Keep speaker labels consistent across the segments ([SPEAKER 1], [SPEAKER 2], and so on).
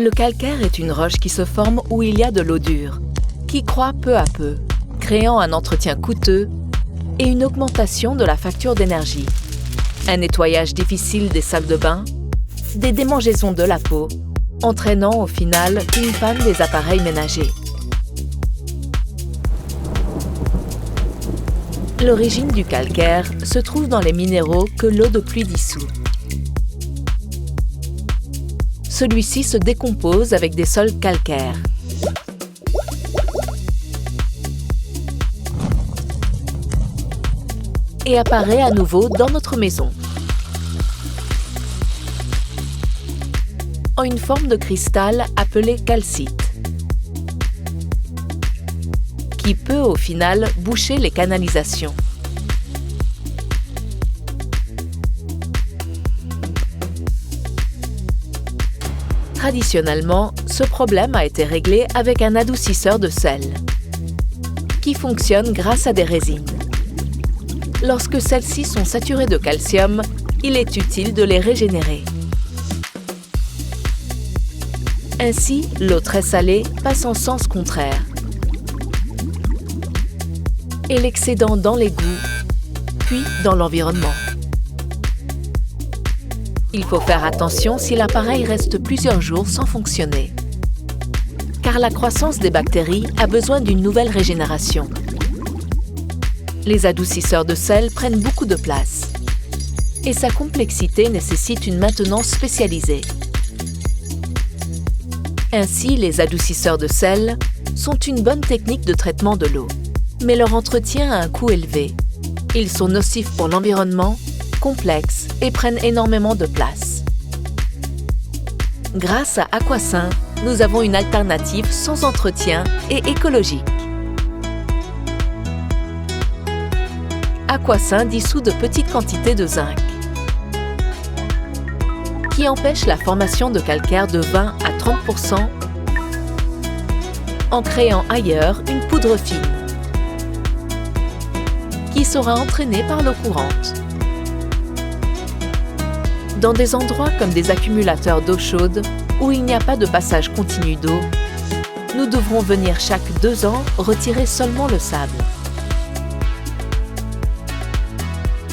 [SPEAKER 1] Le calcaire est une roche qui se forme où il y a de l'eau dure, qui croît peu à peu, créant un entretien coûteux et une augmentation de la facture d'énergie. Un nettoyage difficile des salles de bain, des démangeaisons de la peau, entraînant au final une panne des appareils ménagers. L'origine du calcaire se trouve dans les minéraux que l'eau de pluie dissout. Celui-ci se décompose avec des sols calcaires. Et apparaît à nouveau dans notre maison. En une forme de cristal appelée calcite, qui peut au final boucher les canalisations. Traditionnellement, ce problème a été réglé avec un adoucisseur de sel, qui fonctionne grâce à des résines. Lorsque celles-ci sont saturées de calcium, il est utile de les régénérer. Ainsi, l'eau très salée passe en sens contraire et l'excédent dans l'égout, puis dans l'environnement. Il faut faire attention si l'appareil reste plusieurs jours sans fonctionner, car la croissance des bactéries a besoin d'une nouvelle régénération. Les adoucisseurs de sel prennent beaucoup de place et sa complexité nécessite une maintenance spécialisée. Ainsi, les adoucisseurs de sel sont une bonne technique de traitement de l'eau, mais leur entretien a un coût élevé. Ils sont nocifs pour l'environnement, complexes et prennent énormément de place. Grâce à Aquasaint, nous avons une alternative sans entretien et écologique. Aquasaint dissout de petites quantités de zinc, qui empêche la formation de calcaire de 20 à 30% en créant ailleurs une poudre fine, qui sera entraînée par l'eau courante. Dans des endroits comme des accumulateurs d'eau chaude, où il n'y a pas de passage continu d'eau, nous devrons venir chaque 2 ans retirer seulement le sable.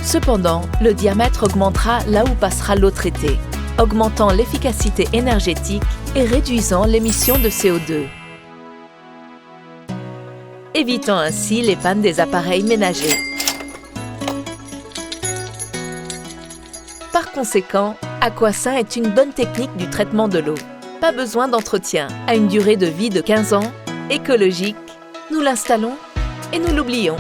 [SPEAKER 1] Cependant, le diamètre augmentera là où passera l'eau traitée, augmentant l'efficacité énergétique et réduisant l'émission de CO2. Évitant ainsi les pannes des appareils ménagers. Par conséquent, Aquasaint est une bonne technique du traitement de l'eau. Pas besoin d'entretien, à une durée de vie de 15 ans, écologique, nous l'installons et nous l'oublions.